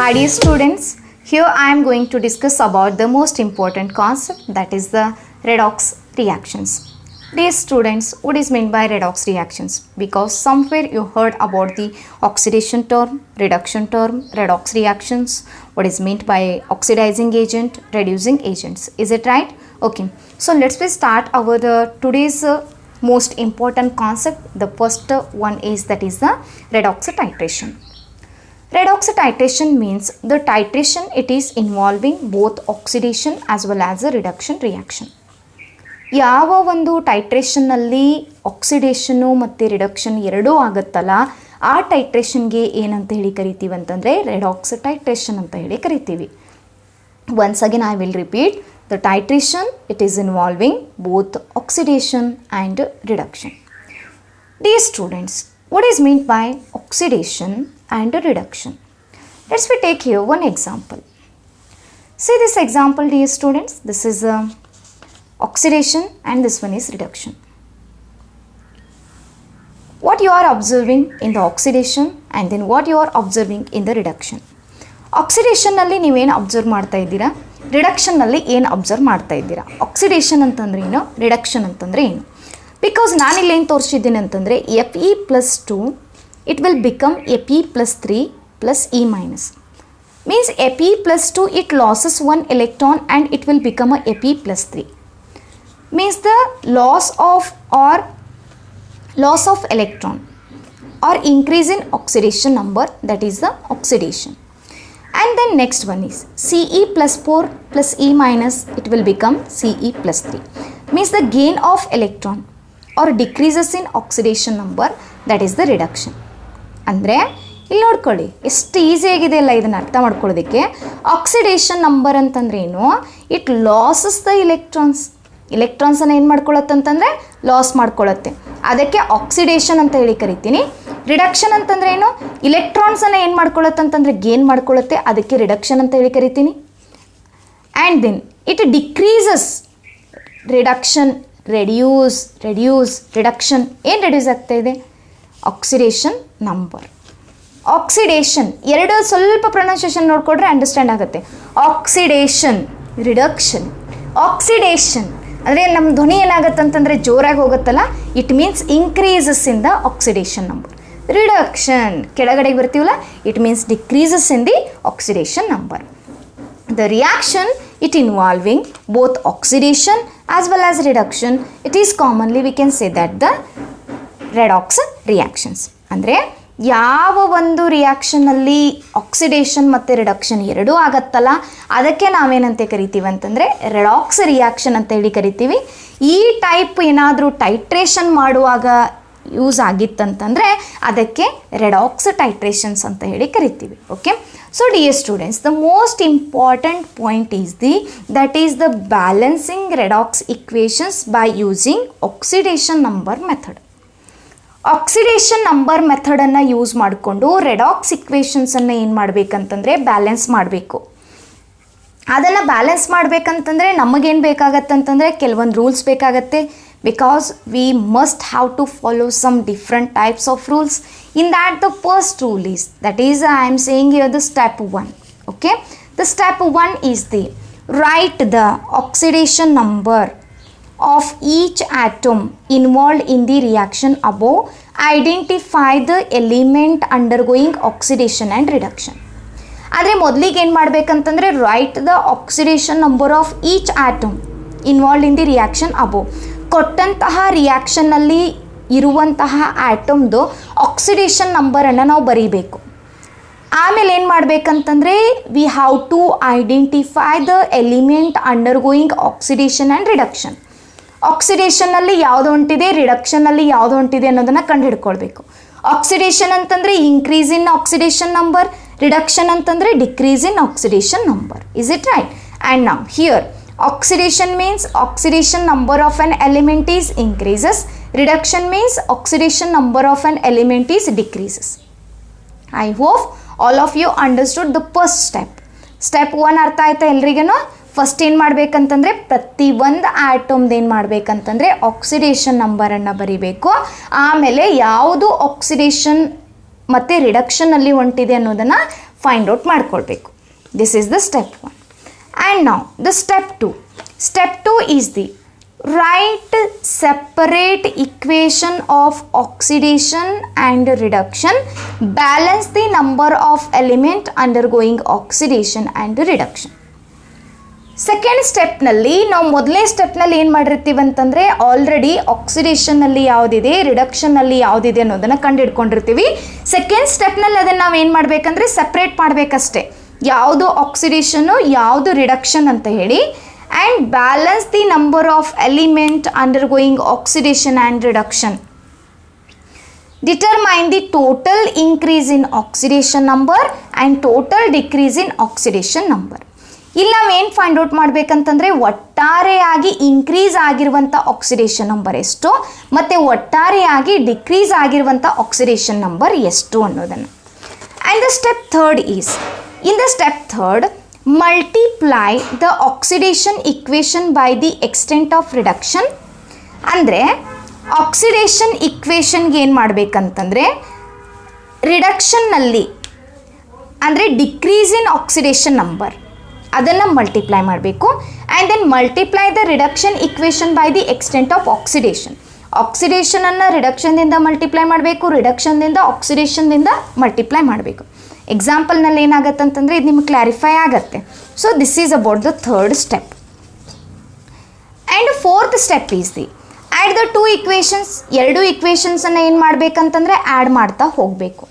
Hi dear students, here I am going to discuss about the most important concept, that is the redox reactions. Dear students, what is meant by redox reactions? Because somewhere you heard about the oxidation term, reduction term, redox reactions, what is meant by oxidizing agent, reducing agents. Is it right? Okay, so let's start our today's most important concept. The first one is that is the redox titration. Redox titration means the titration, it is involving both oxidation as well as a reduction reaction. ಯಾವ ಒಂದು ಟೈಟ್ರೇಷನ್ನಲ್ಲಿ ಆಕ್ಸಿಡೇಷನು ಮತ್ತು reduction ಎರಡೂ ಆಗುತ್ತಲ್ಲ, ಆ ಟೈಟ್ರೇಷನ್ಗೆ ಏನಂತ ಹೇಳಿ ಕರಿತೀವಿ ಅಂತಂದರೆ ರೆಡಾಕ್ಸ್ ಟೈಟ್ರೇಷನ್ ಅಂತ ಹೇಳಿ ಕರಿತೀವಿ. Once again I will repeat, the titration it is involving both oxidation and reduction. Dear students, what is meant by oxidation and reduction? Let's we take here one example. See this example, dear students. This is oxidation and this one is reduction. What you are observing in the oxidation and then what you are observing in the reduction. Oxidation ನಲ್ಲಿ ನೀವೇನು observe ಮಾಡ್ತಾ ಇದ್ದೀರಾ, reduction ನಲ್ಲಿ ಏನು observe ಮಾಡ್ತಾ ಇದ್ದೀರಾ. Oxidation ಅಂತಂದ್ರೆ ಏನು, ರಿಡಕ್ಷನ್ ಅಂತಂದ್ರೆ ಏನು? ಬಿಕಾಸ್ ನಾನಿಲ್ಲಿ ಏನು ತೋರಿಸಿದ್ದೀನಿ ಅಂತಂದರೆ Fe+2 it will become Fe+3 plus E minus. Means Fe+2 it losses one electron and it will become a Fe+3. Means the loss of electron or increase in oxidation number, that is the oxidation. And then next one is Ce+4 plus E minus, it will become Ce+3. Means the gain of electron or decreases in oxidation number, that is the reduction. ಅಂದರೆ ಇಲ್ಲಿ ನೋಡ್ಕೊಳ್ಳಿ ಎಷ್ಟು ಈಸಿಯಾಗಿದೆ ಅಲ್ಲ ಇದನ್ನು ಅರ್ಥ ಮಾಡ್ಕೊಳ್ಳೋದಕ್ಕೆ. Oxidation number ಅಂತಂದ್ರೆ ಏನು, ಇಟ್ ಲಾಸಸ್ ದ ಇಲೆಕ್ಟ್ರಾನ್ಸನ್ನು ಏನು ಮಾಡ್ಕೊಳ್ಳುತ್ತಂತಂದರೆ ಲಾಸ್ ಮಾಡ್ಕೊಳ್ಳುತ್ತೆ, ಅದಕ್ಕೆ ಆಕ್ಸಿಡೇಷನ್ ಅಂತ ಹೇಳಿ ಕರಿತೀನಿ. ರಿಡಕ್ಷನ್ ಅಂತಂದ್ರೆ ಏನು, ಇಲೆಕ್ಟ್ರಾನ್ಸನ್ನು ಏನು ಮಾಡ್ಕೊಳ್ಳುತ್ತಂತಂದರೆ ಗೇನ್ ಮಾಡ್ಕೊಳ್ಳುತ್ತೆ, ಅದಕ್ಕೆ ರಿಡಕ್ಷನ್ ಅಂತ ಹೇಳಿ ಕರಿತೀನಿ. And then it decreases, reduction reduce reduction, ಏನು ರೆಡ್ಯೂಸ್ ಆಗ್ತಾ ಇದೆ, ಆಕ್ಸಿಡೇಷನ್ ನಂಬರ್. ಆಕ್ಸಿಡೇಷನ್ ಎರಡು ಸ್ವಲ್ಪ ಪ್ರೊನೌನ್ಸಿಯೇಷನ್ ನೋಡಿಕೊಂಡ್ರೆ ಅಂಡರ್ಸ್ಟ್ಯಾಂಡ್ ಆಗುತ್ತೆ. Oxidation, reduction. ಆಕ್ಸಿಡೇಷನ್ ಅಂದರೆ ನಮ್ಮ ಧ್ವನಿ ಏನಾಗುತ್ತೆ ಅಂತಂದರೆ ಜೋರಾಗಿ ಹೋಗುತ್ತಲ್ಲ, it means increases in the oxidation number. Reduction ಕೆಳಗಡೆಗೆ ಬರ್ತೀವಲ್ಲ, it means decreases in the oxidation number. The reaction, it involving both oxidation as well as reduction, it is commonly we can say that the redox reactions. ಅಂದರೆ ಯಾವ ಒಂದು ರಿಯಾಕ್ಷನಲ್ಲಿ oxidation ಮತ್ತು reduction ಎರಡೂ ಆಗತ್ತಲ್ಲ, ಅದಕ್ಕೆ ನಾವೇನಂತೆ ಕರಿತೀವಿ ಅಂತಂದರೆ ರೆಡಾಕ್ಸ್ ರಿಯಾಕ್ಷನ್ ಅಂತ ಹೇಳಿ ಕರಿತೀವಿ. ಈ ಟೈಪ್ ಏನಾದರೂ ಟೈಟ್ರೇಷನ್ ಮಾಡುವಾಗ ಯೂಸ್ ಆಗಿತ್ತಂತಂದರೆ ಅದಕ್ಕೆ ರೆಡಾಕ್ಸ್ ಟೈಟ್ರೇಷನ್ಸ್ ಅಂತ ಹೇಳಿ ಕರಿತೀವಿ. Okay, so dear students, the most important point is that is the balancing redox equations by using oxidation number method. Oxidation number ಮೆಥಡನ್ನು ಯೂಸ್ ಮಾಡಿಕೊಂಡು ರೆಡಾಕ್ಸ್ ಇಕ್ವೇಷನ್ಸನ್ನು ಏನು ಮಾಡಬೇಕಂತಂದರೆ ಬ್ಯಾಲೆನ್ಸ್ ಮಾಡಬೇಕು. ಅದನ್ನು ಬ್ಯಾಲೆನ್ಸ್ ಮಾಡಬೇಕಂತಂದರೆ ನಮಗೇನು ಬೇಕಾಗತ್ತಂತಂದರೆ ಕೆಲವೊಂದು ರೂಲ್ಸ್ ಬೇಕಾಗತ್ತೆ. Because we must have to follow some different types of rules. In that the first rule is, that is I am saying here the step 1. Okay, the step 1 is the write the oxidation number of each atom involved in the reaction above. Identify the element undergoing oxidation and reduction. ಆದರೆ ಮೊದಲಿಗೆ ಏನು ಮಾಡಬೇಕಂತಂದರೆ write the oxidation number of each atom involved in the reaction above. ಕೊಟ್ಟಂತಹ ರಿಯಾಕ್ಷನ್ನಲ್ಲಿ ಇರುವಂತಹ ಆಟಮ್ದು oxidation ನಂಬರನ್ನು ನಾವು ಬರೀಬೇಕು. ಆಮೇಲೆ ಏನು ಮಾಡಬೇಕಂತಂದರೆ we have to identify the element undergoing oxidation and reduction. ಆಕ್ಸಿಡೇಷನ್ನಲ್ಲಿ ಯಾವುದು ಹೊಂಟಿದೆ, ರಿಡಕ್ಷನ್ನಲ್ಲಿ ಯಾವುದು ಹೊಂಟಿದೆ ಅನ್ನೋದನ್ನು ಕಂಡುಹಿಡ್ಕೊಳ್ಬೇಕು. ಆಕ್ಸಿಡೇಷನ್ ಅಂತಂದರೆ increase in oxidation number, reduction ಅಂತಂದರೆ decrease in oxidation number. Is it right? And now here oxidation means oxidation number of an element is increases, reduction means oxidation number of an element is decreases. I hope all of you understood the first step. Step 1 ಅರ್ಥ ಆಯ್ತಾ ಎಲ್ರಿಗೇನು? First ಏನು ಮಾಡಬೇಕಂತಂದರೆ ಪ್ರತಿ ಒಂದು ಆಟಮ್ದು ಏನು ಮಾಡಬೇಕಂತಂದರೆ oxidation ನಂಬರನ್ನು ಬರೀಬೇಕು. ಆಮೇಲೆ ಯಾವುದು ಆಕ್ಸಿಡೇಷನ್ ಮತ್ತು ರಿಡಕ್ಷನಲ್ಲಿ ಹೊಂಟಿದೆ ಅನ್ನೋದನ್ನು ಫೈಂಡ್ ಔಟ್ ಮಾಡ್ಕೊಳ್ಬೇಕು. This is the step 1. And now the step 2. Step 2 is the write separate equation of oxidation and reduction, balance the number of element undergoing oxidation and reduction. Second ಸ್ಟೆಪ್ನಲ್ಲಿ ನಾವು ಮೊದಲನೇ ಸ್ಟೆಪ್ನಲ್ಲಿ ಏನು ಮಾಡಿರ್ತೀವಿ ಅಂತಂದರೆ already ಆಕ್ಸಿಡೇಷನ್ನಲ್ಲಿ ಯಾವುದಿದೆ, ರಿಡಕ್ಷನ್ನಲ್ಲಿ ಯಾವುದಿದೆ ಅನ್ನೋದನ್ನು ಕಂಡುಹಿಡ್ಕೊಂಡಿರ್ತೀವಿ. ಸೆಕೆಂಡ್ ಸ್ಟೆಪ್ನಲ್ಲಿ ಅದನ್ನು ನಾವು ಏನು ಮಾಡಬೇಕಂದ್ರೆ ಸಪ್ರೇಟ್ ಮಾಡಬೇಕಷ್ಟೆ, ಯಾವುದು ಆಕ್ಸಿಡೇಷನ್ನು ಯಾವುದು ರಿಡಕ್ಷನ್ ಅಂತ ಹೇಳಿ. And balance the number of element undergoing oxidation and reduction. Determine the total increase in oxidation number and total decrease in oxidation number. ಇಲ್ಲಿ ನಾವೇನು ಫೈಂಡ್ ಔಟ್ ಮಾಡಬೇಕಂತಂದರೆ ಒಟ್ಟಾರೆಯಾಗಿ ಇನ್ಕ್ರೀಸ್ ಆಗಿರುವಂಥ ಆಕ್ಸಿಡೇಷನ್ ನಂಬರ್ ಎಷ್ಟು ಮತ್ತು ಒಟ್ಟಾರೆಯಾಗಿ ಡಿಕ್ರೀಸ್ ಆಗಿರುವಂಥ ಆಕ್ಸಿಡೇಷನ್ ನಂಬರ್ ಎಷ್ಟು ಅನ್ನೋದನ್ನು. And the step third is, in the step third multiply the oxidation equation by the extent of reduction. ಅಂದರೆ ಆಕ್ಸಿಡೇಷನ್ ಇಕ್ವೇಷನ್ಗೆ ಏನು ಮಾಡಬೇಕಂತಂದರೆ ರಿಡಕ್ಷನ್ನಲ್ಲಿ ಅಂದರೆ ಡಿಕ್ರೀಸ್ ಇನ್ ಆಕ್ಸಿಡೇಷನ್ ನಂಬರ್ ಅದನ್ನು ಮಲ್ಟಿಪ್ಲೈ ಮಾಡಬೇಕು. And then multiply the reduction equation by the extent of oxidation. ಆಕ್ಸಿಡೇಷನನ್ನು ರಿಡಕ್ಷನ್ದಿಂದ ಮಲ್ಟಿಪ್ಲೈ ಮಾಡಬೇಕು, ರಿಡಕ್ಷನ್ದಿಂದ ಆಕ್ಸಿಡೇಷನ್ದಿಂದ ಮಲ್ಟಿಪ್ಲೈ ಮಾಡಬೇಕು. ಎಕ್ಸಾಂಪಲ್ನಲ್ಲಿ ಏನಾಗುತ್ತೆ ಅಂತಂದರೆ ಇದು ನಿಮ್ಗೆ ಕ್ಲಾರಿಫೈ ಆಗುತ್ತೆ. So this is about the third step. And fourth step is the add the two equations. ಎರಡು ಇಕ್ವೇಷನ್ಸನ್ನು ಏನು ಮಾಡಬೇಕಂತಂದರೆ ಆ್ಯಡ್ ಮಾಡ್ತಾ ಹೋಗಬೇಕು.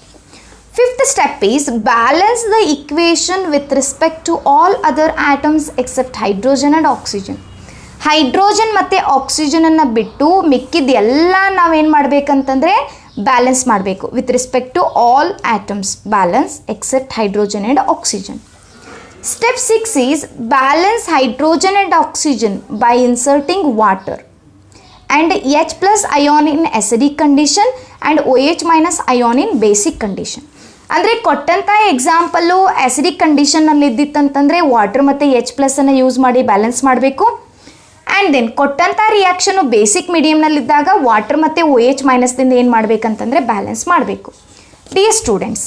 Fifth step is balance the equation with respect to all other atoms except hydrogen and oxygen. Hydrogen ಮತ್ತು ಆಕ್ಸಿಜನನ್ನು ಬಿಟ್ಟು ಮಿಕ್ಕಿದ ಎಲ್ಲ ನಾವೇನು ಮಾಡಬೇಕಂತಂದರೆ ಬ್ಯಾಲೆನ್ಸ್ ಮಾಡಬೇಕು. With respect to all atoms balance except hydrogen and oxygen. Step 6 is balance hydrogen and oxygen by inserting water and H plus ion in acidic condition and OH minus ion in basic condition. ಅಂದರೆ ಕೊಟ್ಟಂಥ example acidic ಕಂಡೀಷನ್ನಲ್ಲಿ ಇದ್ದಿತ್ತಂತಂದರೆ water ಮತ್ತು H ಪ್ಲಸ್ಸನ್ನು use ಮಾಡಿ balance ಮಾಡಬೇಕು. And then ಕೊಟ್ಟಂಥ reaction basic ಮೀಡಿಯಮ್ನಲ್ಲಿದ್ದಾಗ ವಾಟರ್ ಮತ್ತು OH ಮೈನಸ್ದಿಂದ ಏನು ಮಾಡಬೇಕಂತಂದರೆ ಬ್ಯಾಲೆನ್ಸ್ ಮಾಡಬೇಕು. Dear students,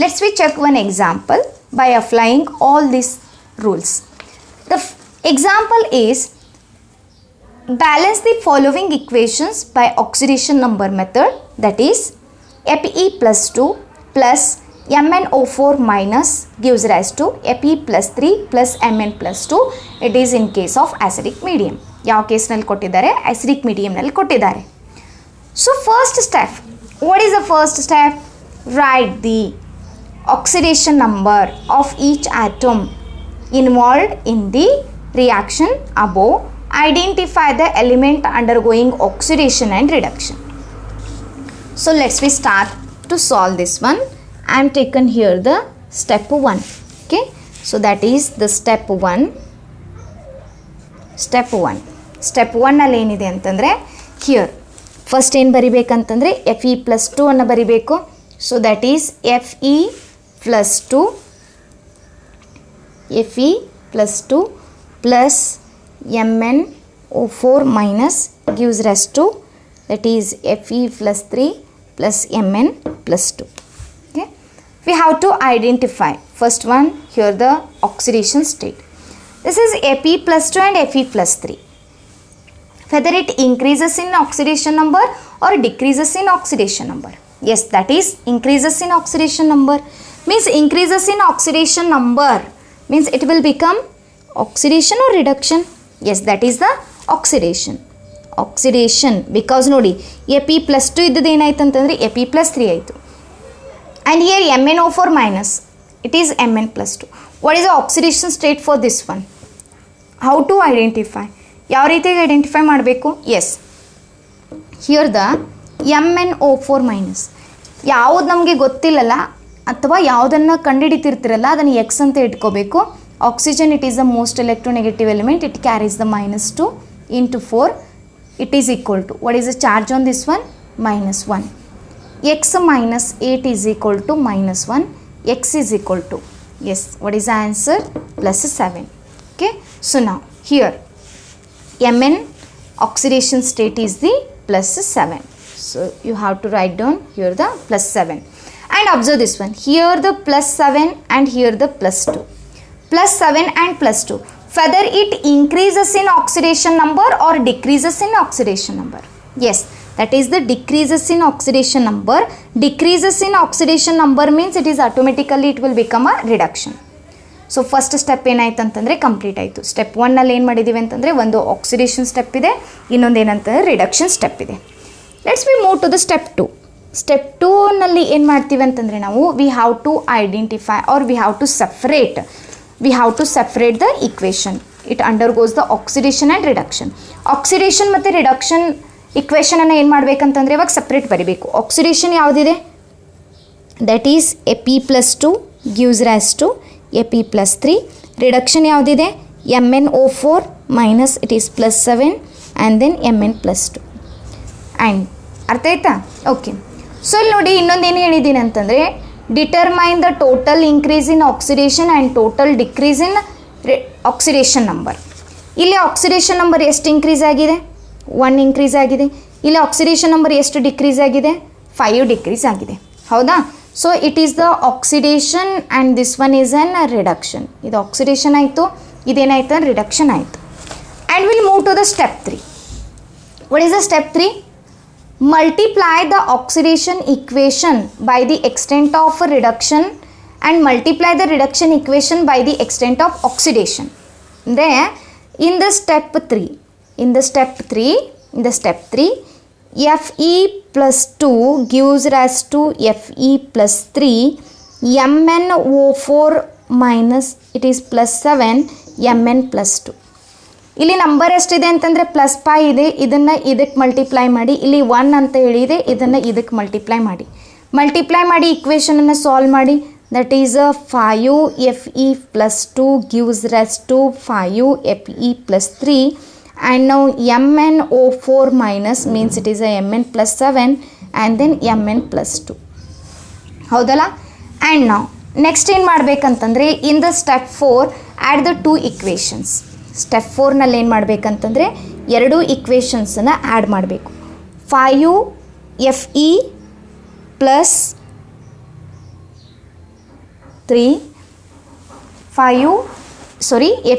let's we check one example by applying all this rules. The example is balance the following equations by oxidation number method, that is Fe plus 2 plus MnO4 minus gives rise to Fe plus 3 plus Mn plus 2. It is in case of acidic medium. ಯಾವ ಕೇಸ್ನಲ್ಲಿ ಕೊಟ್ಟಿದ್ದಾರೆ? acidic mediumನಲ್ಲಿ ಕೊಟ್ಟಿದ್ದಾರೆ. So first step, what is the first step? Write the oxidation number of each atom involved in the reaction above. Identify the element undergoing oxidation and reduction. So let's we start to solve this one. I am taken here the step 1. Okay, so that is the step 1. Step 1. Step 1 ಅಲ್ಲಿ ಏನಿದೆ ಅಂತಂದರೆ here first ಏನು ಬರಿಬೇಕಂತಂದರೆ Fe plus 2 ಅನ್ನು ಬರಿಬೇಕು. So that is Fe plus 2 Fe plus 2 plus MnO4 minus gives rise to, that is Fe plus 3 plus Mn plus 2. Okay, we have to identify first one here the oxidation state. This is Fe plus 2 and Fe plus 3. Whether it increases in oxidation number or decreases in oxidation number. Yes, that is increases in oxidation number. Means increases in oxidation number means it will become oxidation or reduction. Yes, that is the oxidation. Oxidation because ನೋಡಿ Fe plus 2 ಇದ್ದದ್ದು ಏನಾಯ್ತು ಅಂತಂದರೆ Fe plus 3 ಆಯಿತು. And here MnO4 minus it is Mn plus 2. What is the oxidation state for this one? How to identify? ಯಾವ ರೀತಿಯಾಗಿ identify ಮಾಡಬೇಕು? S, here the MnO4 minus ಯಾವುದು ನಮಗೆ ಗೊತ್ತಿಲ್ಲಲ್ಲ ಅಥವಾ ಯಾವುದನ್ನು ಕಂಡುಹಿಡಿತಿರ್ತಿರಲ್ಲ ಅದನ್ನು ಎಕ್ಸ್ ಅಂತ ಇಟ್ಕೋಬೇಕು. Oxygen, it is the most electronegative element. It carries the minus 2 into 4. It is equal to, what is the charge on this one? Minus 1. X minus 8 is equal to minus 1. X is equal to, yes, what is the answer? Plus 7. Okay. So now here Mn oxidation state is the plus 7. So you have to write down here the plus 7. And observe this one. Here the plus 7 and here the plus 2. Plus 7 and plus 2. Whether it increases in oxidation number or decreases in oxidation number. Yes, that is the decreases in oxidation number. Decreases in oxidation number means it is automatically it will become a reduction. So first step ಏನಾಯ್ತು ಅಂತಂದರೆ complete ಆಯಿತು. Step 1ನಲ್ಲಿ ಏನು ಮಾಡಿದ್ದೀವಿ ಅಂತಂದರೆ ಒಂದು oxidation step ಇದೆ, ಇನ್ನೊಂದು ಏನಂತಂದರೆ ರಿಡಕ್ಷನ್ ಸ್ಟೆಪ್ ಇದೆ. Let's we move to the step 2. Step 2ನಲ್ಲಿ ಏನು ಮಾಡ್ತೀವಿ ಅಂತಂದರೆ ನಾವು we have to identify or we have to separate the equation. It undergoes the oxidation and reduction. Oxidation ಮತ್ತು ರಿಡಕ್ಷನ್ ಇಕ್ವೇಷನನ್ನು ಏನು ಮಾಡಬೇಕಂತಂದರೆ ಇವಾಗ ಸಪ್ರೇಟ್ ಬರೀಬೇಕು. ಆಕ್ಸಿಡೇಷನ್ ಯಾವುದಿದೆ? That is Fe+2 gives rise to Fe+3. Reduction ಯಾವುದಿದೆ? MnO4 minus it is +7 and then Mn+2. And ಅರ್ಥ ಆಯ್ತಾ? ಓಕೆ. ಸೊ ಇಲ್ಲಿ ನೋಡಿ ಇನ್ನೊಂದು ಏನು ಹೇಳಿದ್ದೀನಿ ಅಂತಂದರೆ determine the total increase in oxidation and total decrease in oxidation number. ಇಲ್ಲಿ ಆಕ್ಸಿಡೇಷನ್ ನಂಬರ್ ಎಷ್ಟು ಇನ್ಕ್ರೀಸ್ ಆಗಿದೆ? 1 ಇನ್ಕ್ರೀಸ್ ಆಗಿದೆ. ಇಲ್ಲಿ ಆಕ್ಸಿಡೇಷನ್ ನಂಬರ್ ಎಷ್ಟು ಡಿಕ್ರೀಸ್ ಆಗಿದೆ? 5 ಡಿಕ್ರೀಸ್ ಆಗಿದೆ. ಹೌದಾ? So it is the oxidation and this one is on reduction. ಇದು ಆಕ್ಸಿಡೇಷನ್ ಆಯಿತು, ಇದೇನಾಯ್ತು? ರಿಡಕ್ಷನ್ ಆಯಿತು. And will move to the step 3. What is the step 3? Multiply the oxidation equation by the extent of reduction and multiply the reduction equation by the extent of oxidation. Then in the step 3, Fe+2 gives rise to Fe+3, MnO4 minus it is +7 Mn+2. ಇಲ್ಲಿ number ಎಷ್ಟಿದೆ ಅಂತಂದರೆ +5 ಇದೆ, ಇದನ್ನು ಇದಕ್ಕೆ multiply ಮಾಡಿ. ಇಲ್ಲಿ 1 ಅಂತ ಹೇಳಿದೆ, ಇದನ್ನು ಇದಕ್ಕೆ ಮಲ್ಟಿಪ್ಲೈ ಮಾಡಿ ಇಕ್ವೇಷನನ್ನು ಸಾಲ್ವ್ ಮಾಡಿ. That is 5 Fe+2 gives rise to 5 Fe+3 and ನಾವು MnO4 minus means it is Mn+7 and then Mn+2. ಹೌದಲ್ಲ? ಆ್ಯಂಡ್ ನಾವು ನೆಕ್ಸ್ಟ್ ಏನು ಮಾಡಬೇಕಂತಂದರೆ in the step 4 add the 2 equations. Step 4ನಲ್ಲಿ ಏನು ಮಾಡಬೇಕಂತಂದರೆ 2 ಇಕ್ವೇಷನ್ಸನ್ನು ಆ್ಯಡ್ ಮಾಡಬೇಕು. 5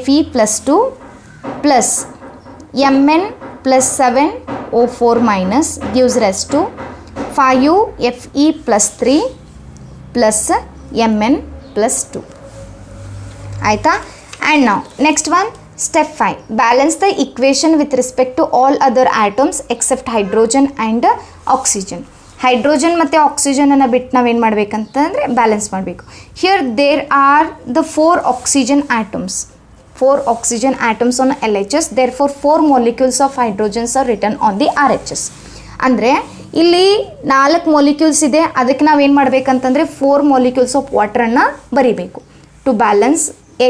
Fe+2 plus Mn+7 O4 minus gives rise to 5 Fe+3 plus Mn+2. ಆಯಿತಾ? ಆ್ಯಂಡ್ ನಾವು next one step 5. Balance the equation with respect to all other atoms except hydrogen and oxygen. Hydrogen ಮತ್ತು ಆಕ್ಸಿಜನನ್ನು ಬಿಟ್ಟು ನಾವೇನು ಮಾಡಬೇಕಂತಂದರೆ ಬ್ಯಾಲೆನ್ಸ್ ಮಾಡಬೇಕು. Here there are the 4 oxygen atoms on LHS. Therefore 4 molecules of hydrogens are return on the RHS. ಅಂದರೆ ಇಲ್ಲಿ 4 molecules ಇದೆ, ಅದಕ್ಕೆ ನಾವೇನು ಮಾಡಬೇಕಂತಂದರೆ 4 molecules ಆಫ್ ವಾಟ್ರನ್ನು ಬರೀಬೇಕು to balance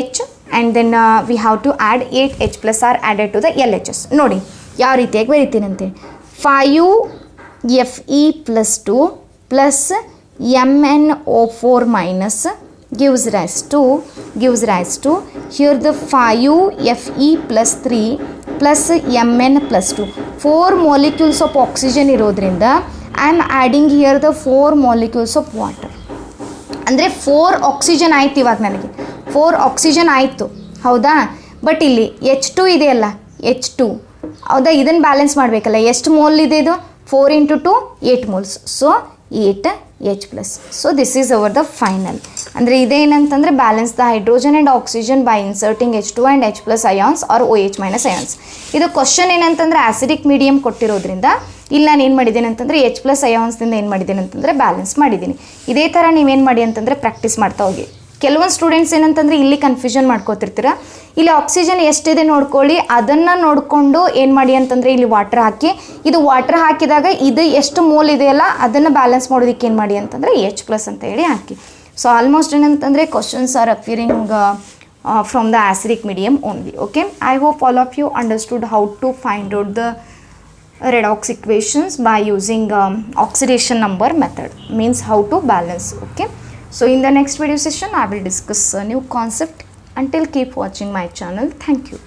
H. and then we have to add 8 H plus are added to the LHS. ನೋಡಿ ಯಾವ ರೀತಿಯಾಗಿ ಬರೀತೀನಂತೆ. 5 Fe+2 plus MnO4 minus gives rise to here the 5 Fe+3 plus Mn+2. 4 molecules of oxygen ಇರೋದ್ರಿಂದ I am adding here the 4 molecules of water. ಅಂದರೆ 4 oxygen ಆಯ್ತು. ಇವಾಗ ನನಗೆ 4 oxygen ಆಯಿತು, ಹೌದಾ? ಬಟ್ ಇಲ್ಲಿ H2 ಇದೆಯಲ್ಲ, H2 ಹೌದಾ? ಇದನ್ನು ಬ್ಯಾಲೆನ್ಸ್ ಮಾಡಬೇಕಲ್ಲ. ಎಷ್ಟು ಮೋಲ್ ಇದೆ ಇದು? 4 × 2 8 moles. So 8 H+. So this is our the final. ಅಂದರೆ ಇದೇನಂತಂದರೆ balance the hydrogen and oxygen by inserting H2 and H+ ions or OH- ions. ಇದು ಕ್ವಶನ್ ಏನಂತಂದರೆ ಆಸಿಡಿಕ್ ಮೀಡಿಯಮ್ ಕೊಟ್ಟಿರೋದ್ರಿಂದ ಇಲ್ಲಿ ನಾನು ಏನು ಮಾಡಿದ್ದೀನಿ ಅಂತಂದರೆ H+ ಅಯಾನ್ಸ್ದಿಂದ ಏನು ಮಾಡಿದ್ದೀನಿ ಅಂತಂದರೆ ಬ್ಯಾಲೆನ್ಸ್ ಮಾಡಿದ್ದೀನಿ. ಇದೇ ಥರ ನೀವೇನು ಮಾಡಿ ಅಂತಂದರೆ ಪ್ರಾಕ್ಟೀಸ್ ಮಾಡ್ತಾ ಹೋಗಿ. ಕೆಲವೊಂದು ಸ್ಟೂಡೆಂಟ್ಸ್ ಏನಂತಂದರೆ ಇಲ್ಲಿ ಕನ್ಫ್ಯೂಷನ್ ಮಾಡ್ಕೋತಿರ್ತೀರ. ಇಲ್ಲಿ ಆಕ್ಸಿಜನ್ ಎಷ್ಟಿದೆ ನೋಡ್ಕೊಳ್ಳಿ, ಅದನ್ನು ನೋಡಿಕೊಂಡು ಏನು ಮಾಡಿ ಅಂತಂದರೆ ಇಲ್ಲಿ ವಾಟರ್ ಹಾಕಿ, ಇದು ವಾಟರ್ ಹಾಕಿದಾಗ ಇದು ಎಷ್ಟು ಮೋಲ್ ಇದೆಯಲ್ಲ ಅದನ್ನು ಬ್ಯಾಲೆನ್ಸ್ ಮಾಡೋದಕ್ಕೆ ಏನು ಮಾಡಿ ಅಂತಂದರೆ H+ ಅಂತ ಹೇಳಿ ಹಾಕಿ. ಸೊ ಆಲ್ಮೋಸ್ಟ್ ಏನಂತಂದರೆ questions or appearing from the acidic medium only. Okay, I hope all of you understood how to find out the redox equations by using oxidation number method, means how to balance. Okay, so in the next video session I will discuss a new concept. Until keep watching my channel. Thank you.